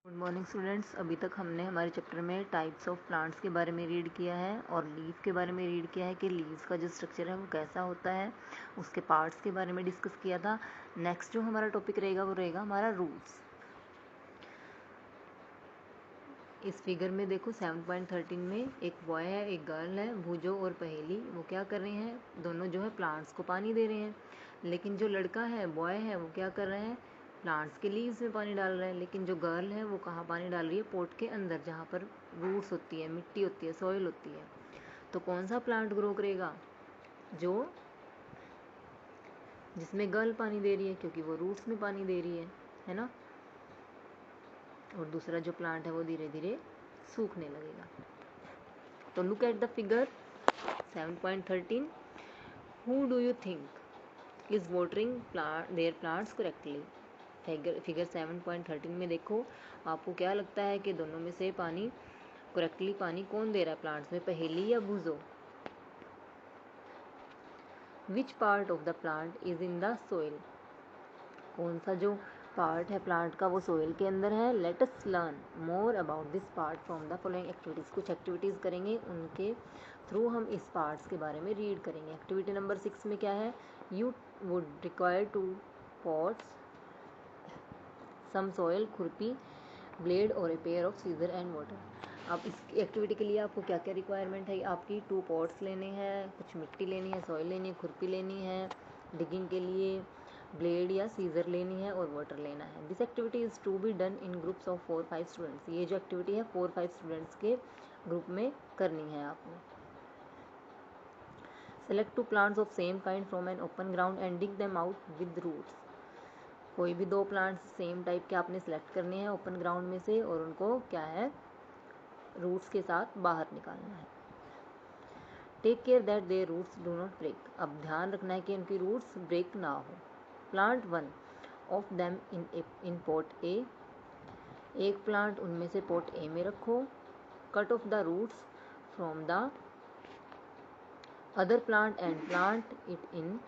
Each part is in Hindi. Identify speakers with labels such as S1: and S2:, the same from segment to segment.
S1: Good morning students. अभी तक हमने हमारे चैप्टर में टाइप्स ऑफ प्लांट्स के बारे में रीड किया है और लीफ के बारे में रीड किया है कि लीव्स का जो स्ट्रक्चर है वो कैसा होता है, उसके पार्ट्स के बारे में डिस्कस किया था। नेक्स्ट जो हमारा टॉपिक रहेगा वो रहेगा हमारा रूट्स। इस फिगर में देखो 7.13 में एक बॉय है, एक गर्ल है, भूजो और पहेली। वो क्या कर रहे हैं, दोनों जो है प्लांट्स को पानी दे रहे हैं। लेकिन जो लड़का है, बॉय है, वो क्या कर रहे हैं, प्लांट्स के लीव्स में पानी डाल रहा है। लेकिन जो गर्ल है वो कहाँ पानी डाल रही है, पॉट के अंदर जहाँ पर रूट्स होती है, मिट्टी होती है, सॉइल होती है। तो कौन सा प्लांट ग्रो करेगा, जो जिसमें गर्ल पानी दे रही है, क्योंकि वो रूट्स में पानी दे रही है ना। और दूसरा जो प्लांट है वो धीरे धीरे सूखने लगेगा। तो look at the figure 7.13। Who do you think is watering their plants correctly. Figure 7.13 में देखो, आपको क्या लगता है कि दोनों में से करेक्टली पानी कौन दे रहा है प्लांट्स में, पहेली या भूजो। Which part of the plant is in the soil. कौन सा जो पार्ट है प्लांट का वो सोइल के अंदर है। Let us learn more about this part from the following activities. कुछ एक्टिविटीज़ करेंगे, उनके थ्रू हम इस पार्ट्स के बारे में रीड करेंगे। एक्टिविटी नंबर 6 में क्या है, you would require 2 pots, some soil, खुरपी, ब्लेड और a pair of scissor and water. अब इस एक्टिविटी के लिए आपको क्या क्या रिक्वायरमेंट है, आपकी 2 पॉट्स लेने हैं, कुछ मिट्टी लेनी है, सॉइल लेनी है, खुरपी लेनी है डिगिंग के लिए, ब्लेड या सीजर लेनी है और वाटर लेना है। This activity is to be done in groups of 4-5 students. ये जो एक्टिविटी है 4-5 स्टूडेंट्स के ग्रुप में करनी है आपने। Select 2 plants of same kind from an open ground and dig them out with roots. कोई भी 2 प्लांट्स सेम टाइप के आपने सेलेक्ट करने हैं ओपन ग्राउंड में से और उनको क्या है, रूट्स के साथ बाहर निकालना है। Take care that their roots do not break. अब ध्यान रखना है कि उनकी रूट्स ब्रेक ना हो। Plant 1 of them in pot A. एक प्लांट उनमें से पॉट ए में रखो। Cut off the roots from the other plant and plant it in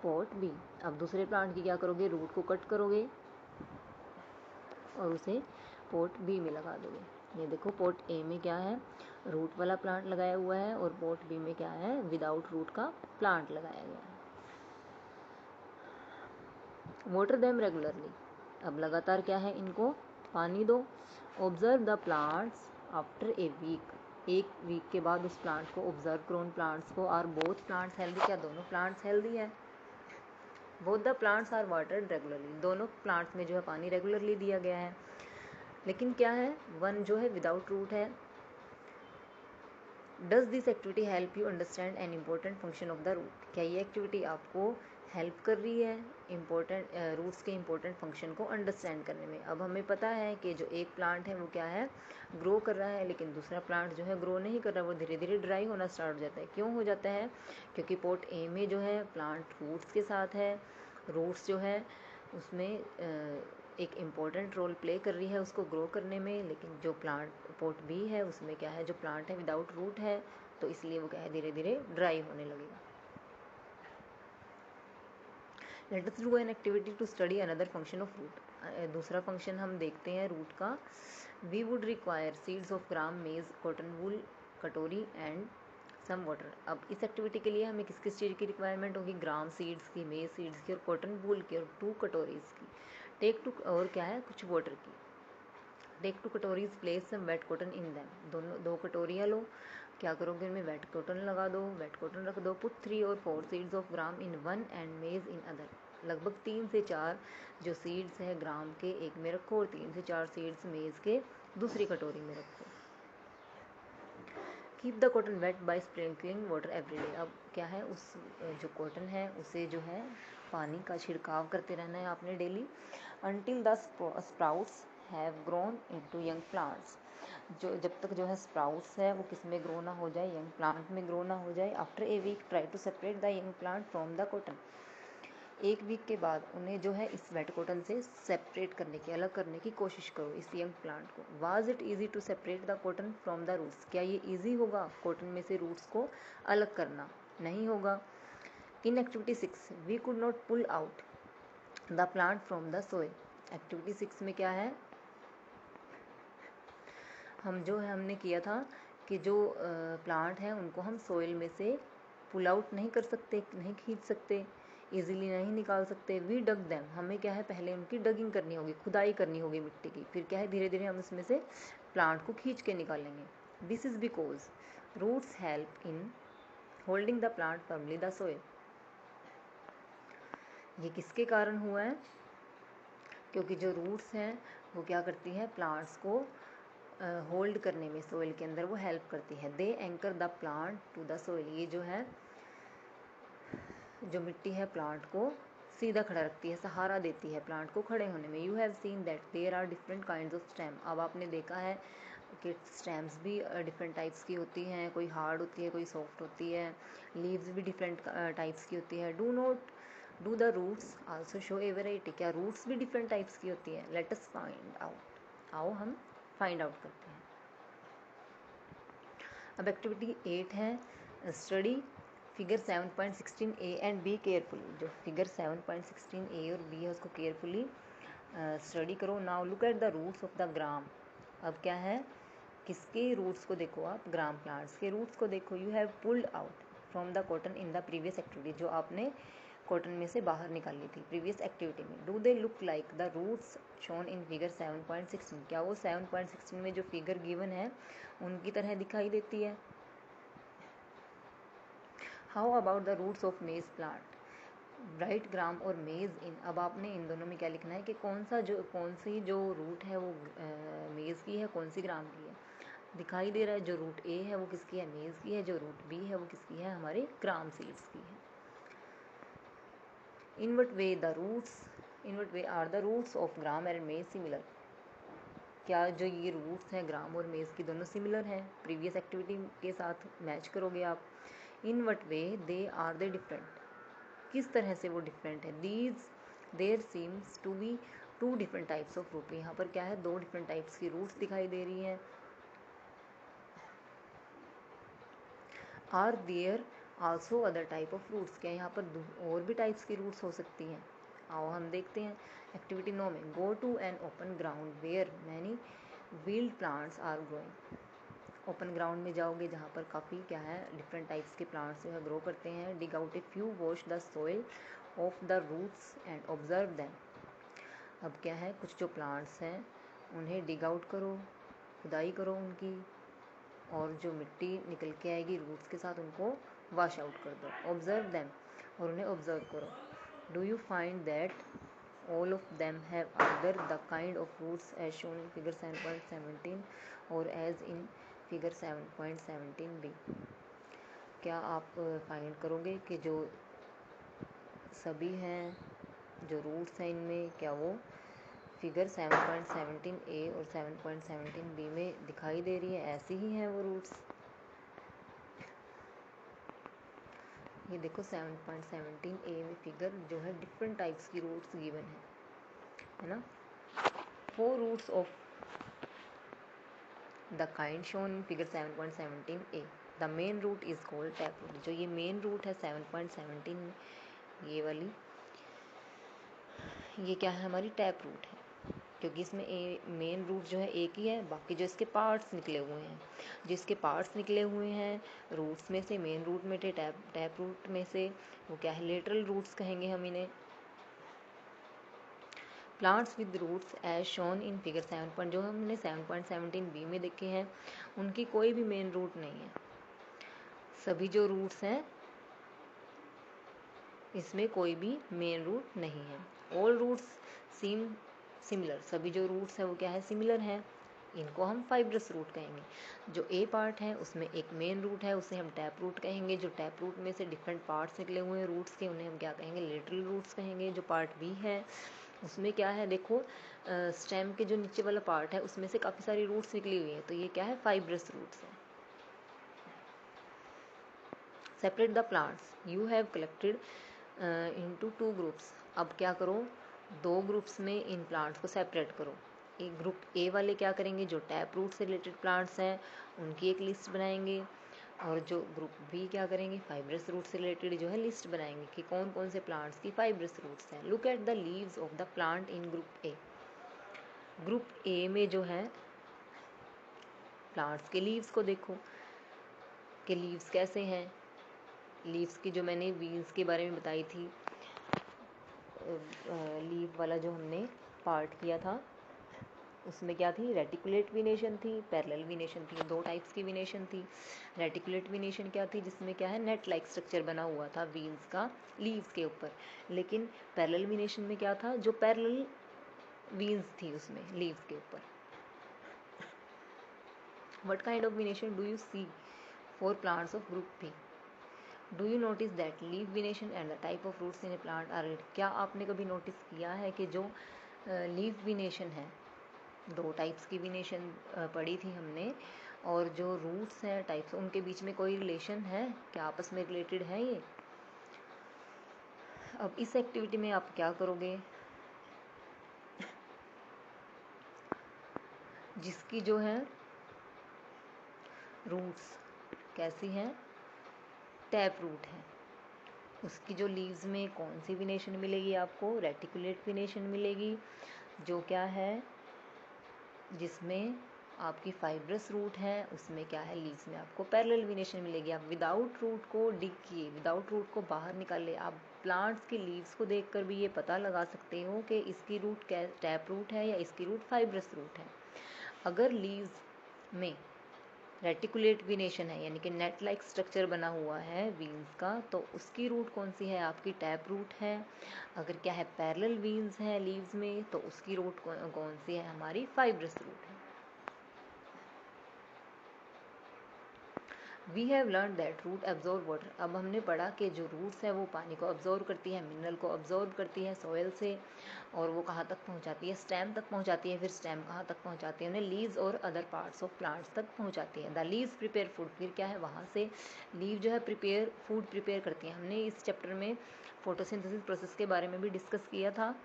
S1: pot B. अब दूसरे प्लांट की क्या करोगे, रूट को कट करोगे और उसे पॉट बी में लगा दोगे। ये देखो पॉट ए में क्या है, रूट वाला प्लांट लगाया हुआ है और पॉट बी में क्या है, विदाउट रूट का प्लांट लगाया गया है। Water them regularly. अब लगातार क्या है, इनको पानी दो। Observe the plants after a week. एक वीक के बाद उस प्लांट को ऑब्जर्व करो, उन प्लांट्स को। आर बोथ प्लांट्स हेल्दी, क्या दोनों प्लांट्स हेल्दी है। Both the plants are watered regularly. दोनों प्लांट्स में जो है पानी रेगुलरली दिया गया है। लेकिन क्या है, वन जो है विदाउट रूट है। Does this activity help you understand an important function of the root. क्या ये एक्टिविटी आपको हेल्प कर रही है इम्पोर्टेंट रूट्स के इम्पोर्टेंट फंक्शन को अंडरस्टैंड करने में। अब हमें पता है कि जो एक प्लांट है वो क्या है, ग्रो कर रहा है, लेकिन दूसरा प्लांट जो है ग्रो नहीं कर रहा है, वो धीरे धीरे ड्राई होना स्टार्ट हो जाता है। क्यों हो जाता है, क्योंकि पॉट ए में जो है प्लांट रूट्स के साथ है। रूट्स जो है उसमें एक इम्पॉर्टेंट रोल प्ले कर रही है उसको ग्रो करने में। लेकिन जो प्लांट पॉट बी है उसमें क्या है, जो प्लांट है विदाउट रूट है, तो इसलिए वो क्या है, धीरे धीरे ड्राई होने लगेगा। Let us do an activity to study another function of root. दूसरा फंक्शन हम देखते हैं रूट का। We would require seeds of gram, maize, cotton वूल, कटोरी एंड सम वाटर। अब इस एक्टिविटी के लिए हमें किस किस चीज़ की रिक्वायरमेंट होगी, ग्राम सीड्स की, मेज सीड्स की और कॉटन वूल की और 2 कटोरीज की। टेक 2 और क्या है, कुछ वाटर की। टेक 2 कटोरीज, place some wet cotton in them. दोनों 2 कटोरियाँ लो, क्या करोगे, उनमें वेट कॉटन लगा दो, वेट कॉटन रख दो। पुट 3 और 4 seeds of gram in one and मेज इन अदर। लगभग 3 से 4 जो सीड्स है ग्राम के एक में रखो और 3 से 4 सीड्स मेज के दूसरी कटोरी में रखो। Keep the cotton weight by sprinkling water every day. अब क्या है, उस जो कॉटन है उसे जो है पानी का छिड़काव करते रहना है आपने daily. Until the sprouts have grown into young plants. जो जब तक जो है स्प्राउट्स है वो किस में ग्रो ना हो जाए, यंग प्लांट में ग्रो ना हो जाए। After a week try to separate the young plant from the cotton. एक वीक के बाद उन्हें जो है इस वेट कॉटन से सेपरेट करने की, अलग करने की कोशिश करो इस यंग प्लांट को। Was it easy to separate the cotton from the roots. क्या ये ईजी होगा कॉटन में से रूट्स को अलग करना, नहीं होगा। In activity 6 we could not pull out the plant from the soil. Activity 6 में क्या है, हमने किया था कि जो प्लांट है उनको हम सोइल में से पुल आउट नहीं कर सकते, नहीं खींच सकते, इजीली नहीं निकाल सकते। वी डग देम, हमें क्या है पहले उनकी डगिंग करनी होगी, खुदाई करनी होगी मिट्टी की, फिर क्या है धीरे धीरे हम इसमें से प्लांट को खींच के निकालेंगे। This is because roots help in holding the plant firmly the soil. ये किसके कारण हुआ है? क्योंकि जो रूट्स हैं वो क्या करती हैं, प्लांट्स को होल्ड करने में सोइल के अंदर वो हेल्प करती है। They anchor the plant to the soil, ये जो है जो मिट्टी है प्लांट को सीधा खड़ा रखती है, सहारा देती है प्लांट को खड़े होने में। You have seen that there are different kinds of stem, अब आपने देखा है कि स्टेम्स भी डिफरेंट टाइप्स की होती हैं, कोई हार्ड होती है, कोई सॉफ्ट होती है। लीव्स भी डिफरेंट टाइप्स की होती है। Do the roots also show a variety, क्या रूट्स भी डिफरेंट टाइप्स की होती है? लेट अस फाइंड आउट, आओ हम फाइंड आउट करते हैं। अब एक्टिविटी 8 है study figure 7.16 A and B carefully. जो फिगर 7.16 ए और बी है उसको केयरफुली स्टडी करो। Now look at the roots of the gram. अब क्या है, किसके रूट्स को देखो आप? ग्राम प्लांट्स के रूट्स को देखो। You have pulled out from the cotton in the previous activity, जो आपने कॉटन में से बाहर निकाली थी प्रीवियस एक्टिविटी में। Do they look like the roots shown in figure 7.16, क्या वो 7.16 में जो फिगर गिवन है उनकी तरह दिखाई देती है? How about the roots of maize plant? Right gram और मेज इन। अब आपने इन दोनों में क्या लिखना है कि कौन सी जो रूट है वो मेज की है, कौन सी ग्राम की है। दिखाई दे रहा है जो रूट ए है वो किसकी है? मेज की है। जो रूट बी है वो किसकी है? हमारे ग्राम सीड्स की है। In what way are the roots of gram and maize similar, क्या जो ये रूट्स हैं ग्राम और मेज की दोनों सिमिलर हैं? प्रीवियस एक्टिविटी के साथ मैच करोगे आप। In what way they are they different, किस तरह से वो डिफरेंट है? There seems to be two different types of root, यहाँ पर क्या है दो डिफरेंट टाइप्स की रूट्स दिखाई दे रही हैं। Are there also other type of roots, क्या यहाँ पर और भी टाइप्स की रूट्स हो सकती हैं? आओ हम देखते हैं। एक्टिविटी 9 में go to an open ground where many wild plants are growing. Open ground में जाओगे जहाँ पर काफ़ी क्या है डिफरेंट टाइप्स के प्लांट्स जो है ग्रो करते हैं। Dig out a few, wash the soil off the roots and observe them. अब क्या है, कुछ जो प्लांट्स हैं उन्हें डिग आउट करो, खुदाई करो उनकी, और जो मिट्टी निकल के आएगी रूट्स के साथ उनको वॉश आउट कर दो। ऑब्जर्व दैम, और उन्हें ऑब्जर्व करो। Do you find that all of them have either the kind of roots as shown in figure 7.17 or as in figure 7.17b? क्या आप फाइंड करोगे कि जो सभी हैं जो रूट्स हैं इनमें क्या वो फिगर 7.17a और 7.17b में दिखाई दे रही है, ऐसी ही हैं वो रूट्स? ये देखो 7.17a में फिगर जो है डिफरेंट टाइप्स की रूट्स गिवन है ना। 4 roots of the kind shown in figure 7.17a. The main root is called taproot. जो ये मेन रूट है 7.17 ये वाली, ये क्या है हमारी टैप रूट है, क्योंकि इसमें मेन रूट जो है एक ही है, बाकी जो इसके पार्ट्स निकले हुए हैं, जिसके पार्ट्स निकले हुए हैं रूट्स में से, मेन रूट में थे टैप रूट में से, वो क्या है लेटरल रूट्स कहेंगे हम इन्हें। Plants with roots as shown in figure 7. जो हमने 7.17b में देखे हैं उनकी कोई भी मेन रूट नहीं है। सभी जो रूट्स हैं इसमें कोई भी मेन रूट नहीं है। ऑल रूट्स सीम सिमिलर, सभी जो रूट्स हैं वो क्या है सिमिलर हैं। इनको हम फाइब्रस रूट कहेंगे। जो ए पार्ट है उसमें एक मेन रूट है, उसे हम टैप रूट कहेंगे। जो टैप रूट में से डिफरेंट पार्ट्स निकले हुए हैं रूट्स के उन्हें हम क्या कहेंगे लेटरल रूट्स कहेंगे। जो पार्ट बी है उसमें क्या है देखो स्टेम के जो नीचे वाला पार्ट है उसमें से काफ़ी सारी रूट्स निकली हुई हैं, तो ये क्या है फाइब्रस रूट्स है। Separate the plants you have collected into 2 groups. अब क्या करो, 2 ग्रुप्स में इन प्लांट्स को सेपरेट करो। एक ग्रुप ए वाले क्या करेंगे, जो टैप रूट से रिलेटेड प्लांट्स हैं उनकी एक लिस्ट बनाएंगे, और जो ग्रुप बी क्या करेंगे फाइब्रस रूट से रिलेटेड जो है लिस्ट बनाएंगे कि कौन कौन से प्लांट्स की फाइब्रस रूट्स हैं। Look at the leaves of the plant in group A. Group A में जो है प्लांट्स के लीव्स को देखो कि लीव्स कैसे हैं। लीव्स की जो मैंने वीन्स के बारे में बताई थी, लीव वाला जो हमने पार्ट किया था, उसमें क्या थी, रेटिकुलेट विनेशन थी, पैरेलल विनेशन थी। दो टाइप्स की विनेशन थी। रेटिकुलेट विनेशन क्या थी, जिसमें क्या है, नेट लाइक स्ट्रक्चर बना हुआ था वीन्स का लीव्स के ऊपर। लेकिन पैरेलल विनेशन में क्या था, जो पैरेलल वीन्स थी उसमें लीव्स के ऊपर। What kind of venation do you see for plants of group B? Do you notice that leaf venation and the type of roots in a plant are related? क्या आपने कभी नोटिस किया है कि जो लीव विनेशन है, दो टाइप्स की विनेशन पढ़ी थी हमने, और जो रूट्स हैं टाइप्स, उनके बीच में कोई रिलेशन है क्या, आपस में रिलेटेड है ये? अब इस एक्टिविटी में आप क्या करोगे, जिसकी जो है रूट्स कैसी हैं, टैप रूट है, उसकी जो लीव्स में कौन सी विनेशन मिलेगी आपको, रेटिकुलेट विनेशन मिलेगी, जो क्या है, जिसमें आपकी फाइब्रस रूट है, उसमें क्या है, लीव्स में आपको पैरेलल विनेशन मिलेगी। आप विदाउट रूट को डिग किए, विदाउट रूट को बाहर निकाले, आप प्लांट्स की लीव्स को देखकर भी ये पता लगा सकते हो कि इसकी रूट टैप रूट है या इसकी रूट फाइब्रस रूट है। अगर लीव्स में रेटिकुलेट विनेशन है, यानी कि नेट लाइक स्ट्रक्चर बना हुआ है वीन्स का, तो उसकी रूट कौन सी है, आपकी टैप रूट है। अगर क्या है, पैरेलल वीन्स है लीव्स में, तो उसकी रूट कौन सी है, हमारी फाइब्रस रूट है। We have learn that root absorb water. अब हमने पढ़ा कि जो रूट्स है वो पानी को अब्जॉर्ब करती है, मिनरल को अब्जॉर्ब करती है सॉइल से, और वो कहाँ तक पहुँचाती है, स्टेम तक पहुँचाती है। फिर स्टेम कहाँ तक पहुँचाती है, उन्हें लीव्स और अदर पार्ट्स ऑफ प्लांट्स तक पहुँचाती है। द लीव्स प्रिपेयर फूड, फिर क्या है, वहाँ से लीव जो है फूड प्रिपेयर करती है। हमने इस चैप्टर में फोटोसिंथेसिस प्रोसेस के बारे में भी डिस्कस किया था।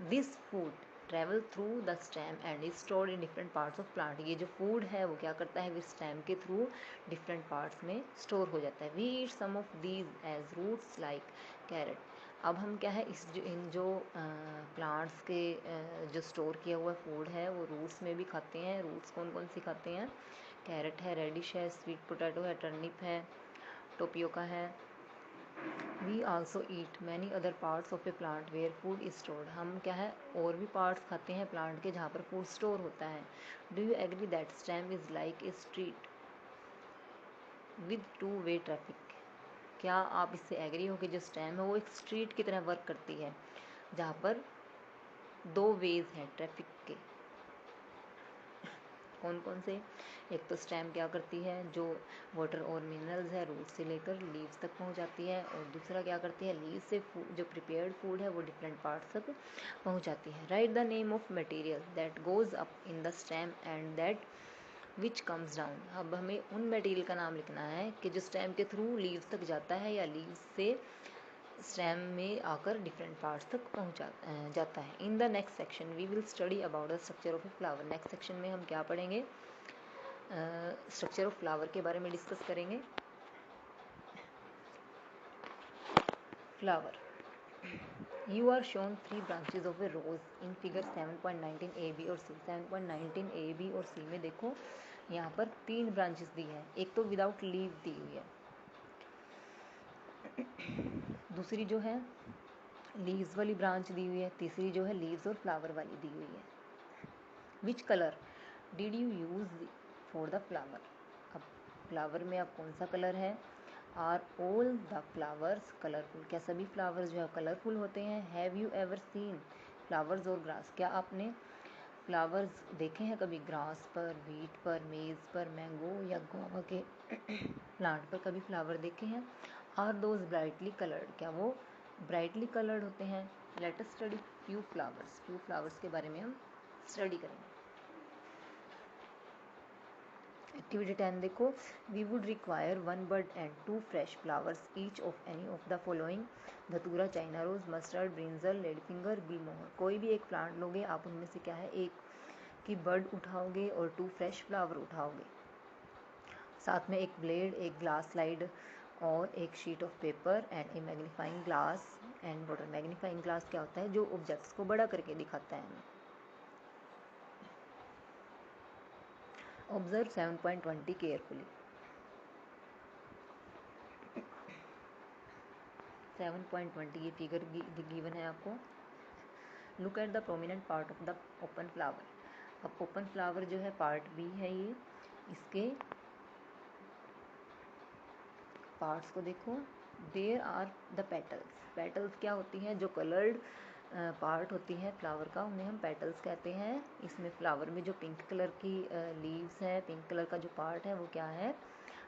S1: This food travel through the stem and is stored in different parts of plant. ये जो फूड है वो क्या करता है, स्टेम के थ्रू डिफरेंट पार्ट्स में स्टोर हो जाता है। We eat some of these as roots like carrot. अब हम क्या है, इन जो प्लांट्स के जो स्टोर किया हुआ फूड है वो रूट्स में भी खाते हैं। रूट्स कौन कौन सी खाते हैं, कैरेट है, रेडिश है, स्वीट पोटैटो है, टर्निप है, टोपियोका है। We also eat many other parts of a plant where food is stored. हम क्या है, और भी पार्ट्स खाते हैं प्लांट के जहाँ पर फूड स्टोर होता है। Do you agree that stem is like a street with two way traffic? क्या आप इससे एग्री हो कि जो स्टेम है वो एक स्ट्रीट की तरह वर्क करती है, जहाँ पर दो वेज हैं ट्रैफिक के। कौन कौन से, एक तो स्टेम क्या करती है, जो वाटर और मिनरल्स है रूट से लेकर लीव्स तक पहुंचाती है, और दूसरा क्या करती है, लीव्स से जो प्रिपेयर्ड फूड है वो डिफरेंट पार्ट्स तक पहुंचाती है। Right the name of material that goes up in the stem and that which comes down. अब हमें उन मटेरियल का नाम लिखना है कि जो स्टेम के थ्रू लीव्स तक जाता है या लीव्स से स्टेम में आकर डिफरेंट पार्ट्स तक पहुंचा जाता है। In the next section we will study about the structure of a flower. Next section में हम क्या पढ़ेंगे, स्ट्रक्चर ऑफ फ्लावर के बारे में डिस्कस करेंगे। Flower, you are shown 3 branches of a rose in figure 7.19 A B और सी। 7.19 ए बी और सी में देखो यहाँ पर 3 ब्रांचेस दी है। एक तो विदाउट लीव दी हुई है, दूसरी जो है लीव्स वाली ब्रांच दी हुई है, तीसरी जो है लीव्स और फ्लावर वाली दी हुई है। Which colour did you use for the flower? अब फ्लावर में अब कौन सा कलर है, are all the flowers colourful? क्या सभी फ्लावर्स जो है कलरफुल होते हैं? Have you ever seen flowers और ग्रास? क्या आपने फ्लावर्स देखे हैं कभी ग्रास पर, व्हीट पर, मेज पर, मैंगो या गुआवा के प्लांट पर कभी फ्लावर देखे हैं? Are those brightly coloured? क्या वो ब्राइटली कलर्ड होते हैं? Let us study few flowers के बारे में हम स्टडी करेंगे। एक्टिविटी 10 देखो, we would require 1 bud and 2 fresh flowers each of any of the following: dhatura, China rose, mustard, brinjal, ladyfinger, gulmohar. कोई भी एक प्लांट लोगे आप, उनमें से क्या है, एक की बड उठाओगे और 2 फ्रेश फ्लावर उठाओगे, साथ में एक ब्लेड, एक ग्लास स्लाइड और एक sheet of paper and A magnifying glass and water. Magnifying glass क्या होता है, जो ऑब्जेक्ट्स को बड़ा करके दिखाता है हमें। Observe 7.20 carefully. 7.20 ये फिगर गिवन है आपको। Look at the prominent part of the open flower. अब ओपन फ्लावर जो है पार्ट बी है ये, इसके पार्ट्स को देखो। There are the petals. Petals क्या होती हैं? जो कलर्ड पार्ट होती है फ्लावर का, उन्हें हम पेटल्स कहते हैं। इसमें फ्लावर में जो पिंक कलर की लीव्स है, पिंक कलर का जो पार्ट है वो क्या है?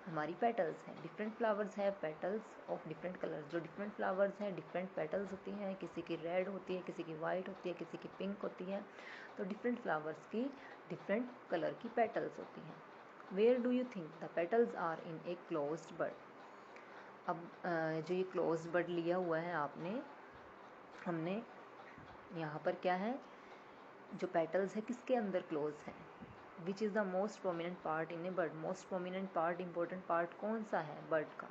S1: हमारी पेटल्स हैं। डिफरेंट फ्लावर्स है पेटल्स ऑफ डिफरेंट कलर्स। जो डिफरेंट फ्लावर्स हैं डिफरेंट पेटल्स होती हैं। किसी की रेड होती है, किसी की वाइट होती है, किसी की पिंक होती है। तो डिफरेंट फ्लावर्स की डिफरेंट कलर की पेटल्स होती हैं। Where do you think the petals are in a closed bud. अब जो ये क्लोज्ड बड लिया हुआ है हमने यहाँ पर क्या है? जो पेटल्स है किसके अंदर क्लोज है? Which is the most prominent part in A bird. Most prominent part, important part कौन सा है बर्ड का?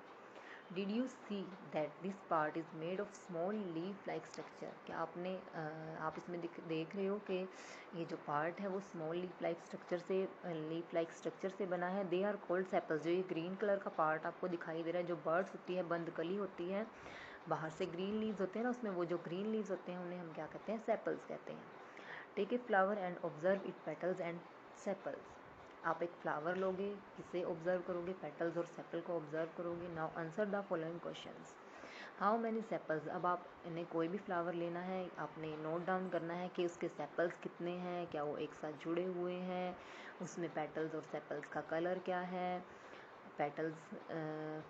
S1: Did you see that this part is made of small leaf like structure. क्या आप इसमें देख रहे हो कि ये जो पार्ट है वो स्मॉल लीफ लाइक स्ट्रक्चर से बना है। They are called sepals. जो ये ग्रीन कलर का पार्ट आपको दिखाई दे रहा है, जो बर्ड्स होती है, बंद कली होती है, बाहर से ग्रीन लीव्स होते हैं ना, उसमें वो जो ग्रीन लीव्स होते हैं उन्हें हम क्या कहते हैं? सेपल्स कहते हैं। Take a flower and observe it petals and sepals. आप एक फ्लावर लोगे, किसे ऑब्जर्व करोगे? पेटल्स और सेपल को ऑब्जर्व करोगे। Now answer the following questions. How many sepals. अब आप इन्हें कोई भी फ्लावर लेना है, आपने नोट डाउन करना है कि उसके सेपल्स कितने हैं, क्या वो एक साथ जुड़े हुए हैं, उसमें पेटल्स और सेपल्स का कलर क्या है, पेटल्स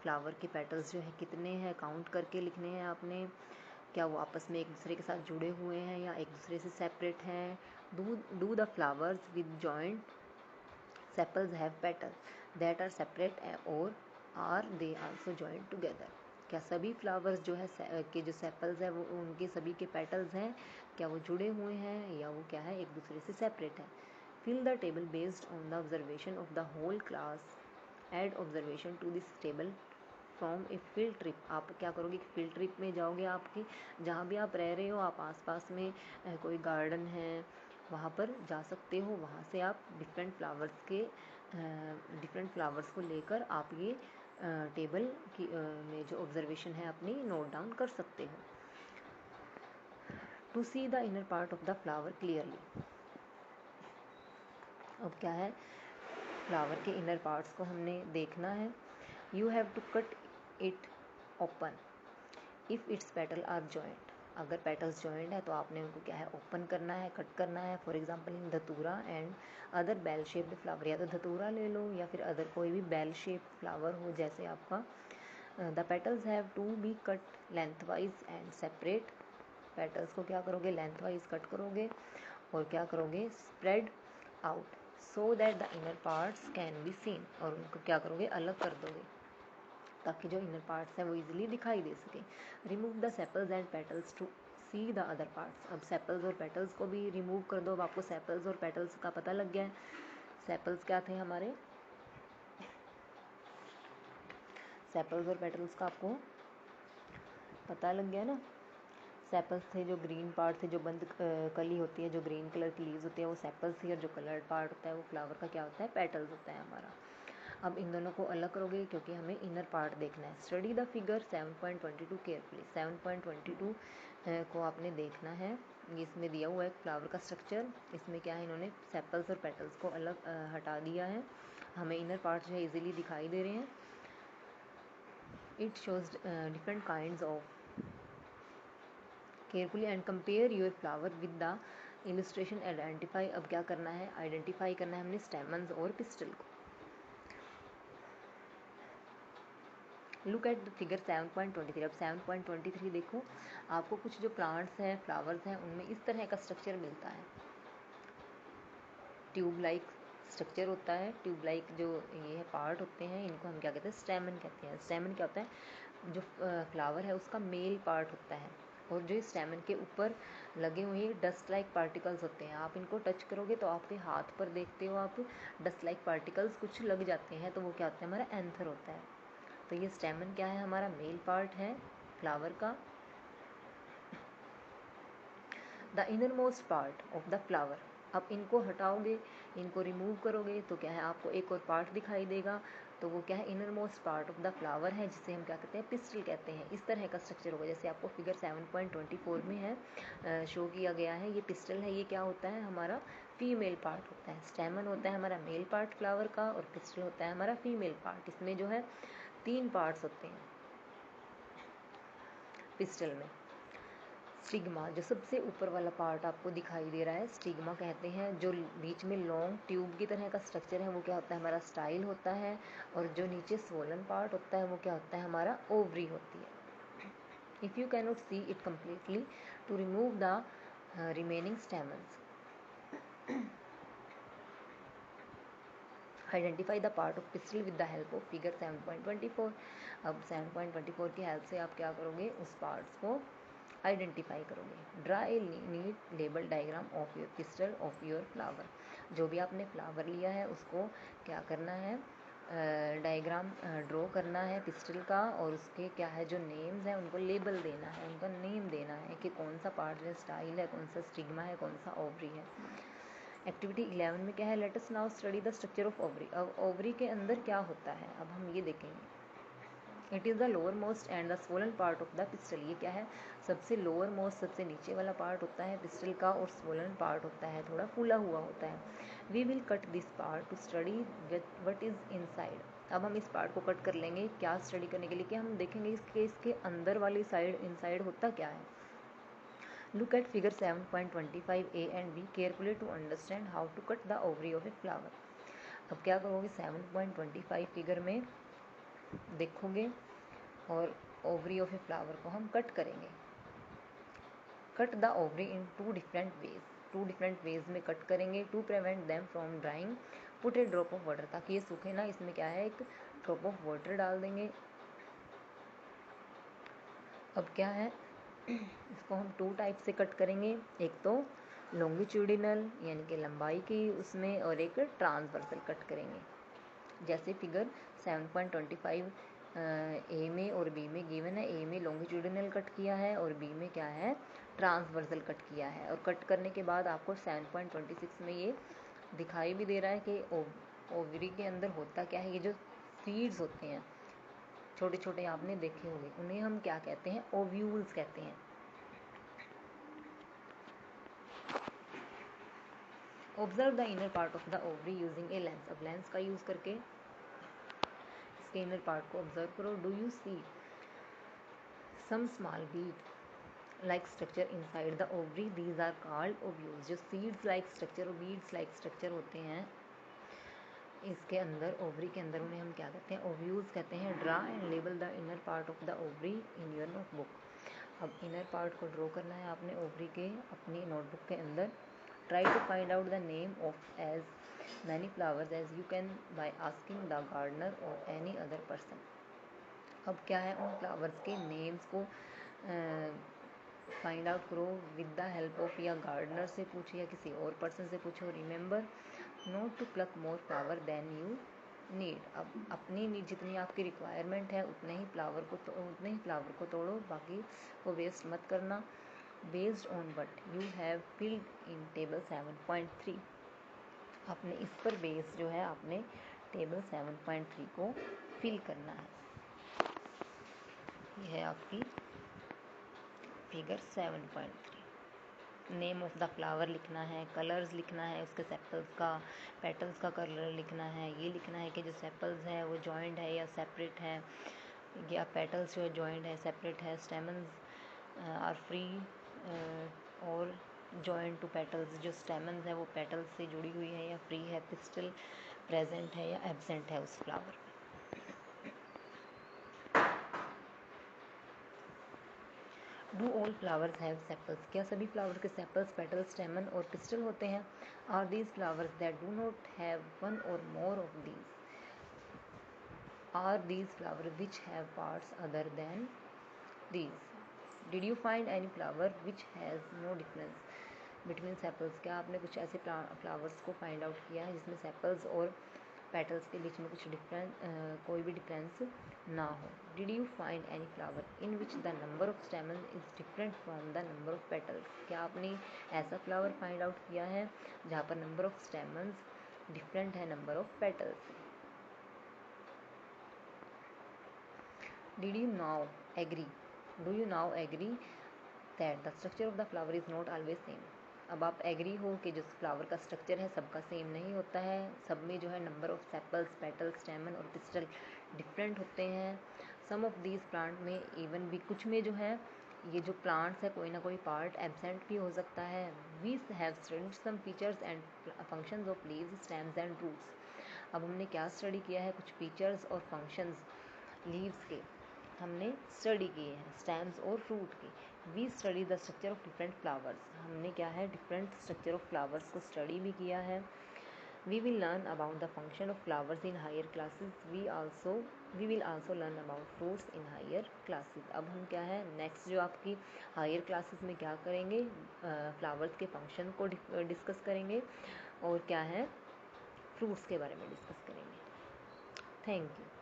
S1: फ्लावर के पेटल्स जो है कितने हैं, काउंट करके लिखने हैं आपने। क्या वो आपस में एक दूसरे के साथ जुड़े हुए हैं या एक दूसरे से सेपरेट हैं। Do the flowers with joint sepals have petal that are separate or are they also joint together. क्या सभी फ्लावर्स जो है के जो सेपल्स है वो उनके सभी के पेटल्स हैं, क्या वो जुड़े हुए हैं या वो क्या है? एक दूसरे से सेपरेट है। Fill the table based on the observation of the whole class. Add observation to this table from a field trip. आप क्या करोगे? फील्ड ट्रिप में जाओगे, आपके जहाँ भी आप रह रहे हो, आप आसपास में कोई गार्डन है वहाँ पर जा सकते हो। वहाँ से आप डिफरेंट फ्लावर्स को लेकर आप ये टेबल की में जो ऑब्जर्वेशन है अपनी नोट डाउन कर सकते हो। To see the inner part of the flower clearly. अब क्या है? फ्लावर के इनर पार्ट्स को हमने देखना है। You have to cut it open if its petal are joint. अगर पेटल्स जॉइंट है तो आपने उनको क्या है? ओपन करना है, कट करना है। For example in dhatura and other bell shaped flower. या तो धतूरा ले लो या फिर अदर कोई भी बेल शेप्ड फ्लावर हो जैसे आपका। The petals have to be cut lengthwise and separate. पेटल्स को क्या करोगे? लेंथवाइज कट करोगे और क्या करोगे? Spread out so that the inner parts can be seen. और उनको क्या करोगे? अलग कर दोगे ताकि जो इनर पार्ट्स हैं वो इजीली दिखाई दे सके। Remove the sepals and petals to see the other parts. अब सेपल्स और पेटल्स को भी रिमूव कर दो। अब आपको सेपल्स और पेटल्स का पता लग गया है। सेपल्स क्या थे हमारे? सेपल्स और पेटल्स का आपको पता लग गया ना। सेपल्स थे जो ग्रीन पार्ट थे, जो बंद कली होती है, जो ग्रीन कलर की लीव्स होती है वो सेपल्स थी, और जो कलर्ड पार्ट होता है वो फ्लावर का क्या होता है? पेटल्स होता है हमारा। अब इन दोनों को अलग करोगे क्योंकि हमें इनर पार्ट देखना है। Study the figure 7.22 carefully. 7.22 को आपने देखना है। इसमें दिया हुआ है फ्लावर का स्ट्रक्चर। इसमें क्या है? इन्होंने सेपल्स और पेटल्स को अलग हटा दिया है। हमें इनर पार्ट जो है इजीली दिखाई दे रहे हैं। It shows different kinds of carefully and compare your flower with the illustration. Identify. अब क्या करना है? आइडेंटिफाई करना है हमने स्टेमन्स और पिस्टल को। Look at the figure 7.23। अब 7.23 देखो। आपको कुछ जो प्लांट्स हैं, फ्लावर्स हैं, उनमें इस तरह का स्ट्रक्चर मिलता है। ट्यूब लाइक स्ट्रक्चर होता है। ट्यूब लाइक जो ये है पार्ट होते हैं, इनको हम क्या कहते हैं? स्टेमन कहते हैं। स्टेमन क्या होता है? जो फ्लावर है उसका मेल पार्ट होता है, और जो स्टेमन के ऊपर लगे हुए डस्ट लाइक पार्टिकल्स होते हैं। आप इनको टच करोगे तो आपके हाथ पर देखते हो आप डस्ट लाइक पार्टिकल्स कुछ लग जाते हैं, तो वो क्या होता है? हमारा एंथर होता है। तो ये स्टेमन क्या है? हमारा मेल पार्ट है फ्लावर का। The inner most part of the flower अब इनको हटाओगे, इनको रिमूव करोगे तो क्या है, आपको एक और पार्ट दिखाई देगा, तो वो क्या है, inner most part of the flower है, जिसे हम क्या कहते हैं, पिस्टल कहते हैं। इस तरह का स्ट्रक्चर होगा जैसे आपको फिगर 7.24 में है शो किया गया है। ये पिस्टल है, ये क्या होता है, हमारा फीमेल पार्ट होता है। स्टेमन होता है हमारा मेल पार्ट फ्लावर का, और पिस्टल होता है हमारा फीमेल पार्ट। इसमें जो है 3 पार्ट्स होते हैं पिस्टल में। स्टिग्मा, जो सबसे ऊपर वाला पार्ट आपको दिखाई दे रहा है, स्टिग्मा कहते हैं। जो बीच में लॉन्ग ट्यूब की तरह का स्ट्रक्चर है वो क्या होता है, हमारा स्टाइल होता है। और जो नीचे स्वोलन पार्ट होता है वो क्या होता है, हमारा ओवरी होती है। If you can not see it completely, to remove the remaining stamens, identify the part of pistil with the help of figure 7.24। अब 7.24 की हेल्प से आप क्या करोगे, उस पार्ट्स को आइडेंटिफाई करोगे। Draw a neat label diagram of your pistil of your flower. जो भी आपने फ्लावर लिया है उसको क्या करना है, डायग्राम ड्रॉ करना है पिस्टल का, और उसके क्या है, जो नेम्स हैं उनको लेबल देना है, उनका नेम देना है कि कौन सा पार्ट में स्टाइल है, कौन सा स्टिग्मा है, कौन सा ओवरी है। एक्टिविटी 11 में क्या है, let us now study the structure of ovary. अब ओवरी के अंदर क्या होता है, अब हम ये देखेंगे। It is the lower most and the swollen part of the pistol. ये क्या है, सबसे लोअर मोस्ट, सबसे नीचे वाला पार्ट होता है पिस्टल का, और स्वोलन पार्ट होता है थोड़ा फूला हुआ होता है। We will cut this part to study what is inside. अब हम इस पार्ट को कट कर लेंगे, क्या स्टडी करने के लिए, कि हम देखेंगे इसके अंदर वाली साइड, इनसाइड होता क्या है। Look at figure 7.25a and b carefully to understand how to cut the ovary of a flower. अब क्या करोगे, 7.25 फिगर में देखोगे और ओवरी ऑफ ए फ्लावर को हम कट करेंगे। Cut the ovary in 2 different ways, 2 different ways में कट करेंगे। To prevent them from drying put a drop of water, ताकि ये सूखे ना, इसमें क्या है, एक ड्रॉप ऑफ वाटर डाल देंगे। अब क्या है, इसको हम 2 टाइप से कट करेंगे। एक तो लॉन्गिट्यूडिनल यानी कि लंबाई की उसमें, और एक ट्रांसवर्सल कट करेंगे। जैसे फिगर 7.25 ए में और बी में गिवन है। ए में लॉन्गिट्यूडिनल कट किया है और बी में क्या है, ट्रांसवर्सल कट किया है। और कट करने के बाद आपको 7.26 में ये दिखाई भी दे रहा है कि ओवरी के अंदर होता क्या है। ये जो सीड्स होते हैं छोटे छोटे, आपने देखे होंगे, उन्हें हम क्या कहते हैं, ओव्यूल्स कहते हैं। Observe the inner part of the ovary using a lens. अब लेंस का यूज करके इसके इनर पार्ट को ऑब्जर्व करो। Do you see some small bead like structure inside the ovary, these are called ovules. जो सीड्स लाइक स्ट्रक्चर और बीड्स लाइक स्ट्रक्चर होते हैं इसके अंदर, ओवरी के अंदर, उन्हें हम क्या कहते हैं, ओव्यूल्स कहते हैं। Draw and label the inner part of the ovary in your notebook. अब इनर पार्ट को ड्रॉ करना है आपने ओवरी के अपनी नोटबुक के अंदर। Try to find out the name of as many flowers as you can by asking the gardener or any other person. अब क्या है, उन फ्लावर्स के नेम्स को फाइंड आउट करो विद द हेल्प ऑफ, या गार्डनर से पूछो या किसी और पर्सन से पूछो। Remember not to pluck more flower then you need. अब अपनी जितनी आपकी रिक्वायरमेंट है उतने ही फ्लावर को तोड़ो, बाकी को वेस्ट मत करना। Based on what you have filled in table 7.3। आपने इस पर बेस जो है आपने टेबल 7.3 को फिल करना है। यह है आपकी figure 7.3। Name of the flower लिखना है, कलर्स लिखना है, उसके पेटल्स का कलर लिखना है। ये लिखना है कि जो सेपल्स है वो जॉइंट है या सेपरेट है, या पेटल्स जो है जॉइंट है सेपरेट है। स्टेमन्स आर फ्री और जॉइंट टू पेटल्स। जो स्टेमन्स है वो पेटल्स से जुड़ी हुई है या फ्री है। पिस्टल प्रेजेंट है या एब्सेंट है उस फ्लावर में। Do all flowers have sepals. क्या सभी फ्लावर के सेपल्स, पेटल, स्टेमन और पिस्टल होते हैं। Are these flowers that do not have one or more of these. Are these flower which have parts other than these. Did you find any flower which has no difference between sepals. क्या आपने कुछ ऐसे फ्लावर्स को फाइंड आउट किया है जिसमें सेपल्स और पेटल्स के बीच में कुछ कोई भी डिफरेंस ना हो। Did you find any flower in which the number of स्टेमन is different from the number of petals? क्या आपने ऐसा फ्लावर फाइंड आउट किया है जहाँ पर नंबर ऑफ स्टेमन्स डिफरेंट है नंबर ऑफ पेटल्स से? Did you now agree? Do you now agree that the structure of the flower is not always same? अब आप एग्री हो कि जो फ्लावर का स्ट्रक्चर है सबका सेम नहीं होता है, सब में जो है नंबर ऑफ सेपल्स, पेटल्स, स्टेमन और पिस्टल डिफरेंट होते हैं। सम ऑफ दीज प्लांट में इवन भी कुछ में जो है ये जो प्लांट्स है कोई ना कोई पार्ट एब्सेंट भी हो सकता है। We have studied some features and functions of leaves, stems and roots. अब हमने क्या स्टडी किया है? कुछ फीचर्स और फंक्शंस लीव्स के हमने स्टडी किए हैं, स्टेम्स और फ्रूट के। We study the structure of different flowers. हमने क्या है डिफरेंट स्ट्रक्चर ऑफ फ्लावर्स को स्टडी भी किया है। We will learn about the function of flowers in higher classes. We will also learn about fruits in higher classes. अब हम क्या है नेक्स्ट जो आपकी हायर क्लासेस में क्या करेंगे, फ्लावर्स के फंक्शन को डिस्कस करेंगे और क्या है फ्रूट्स के बारे में डिस्कस करेंगे। Thank you.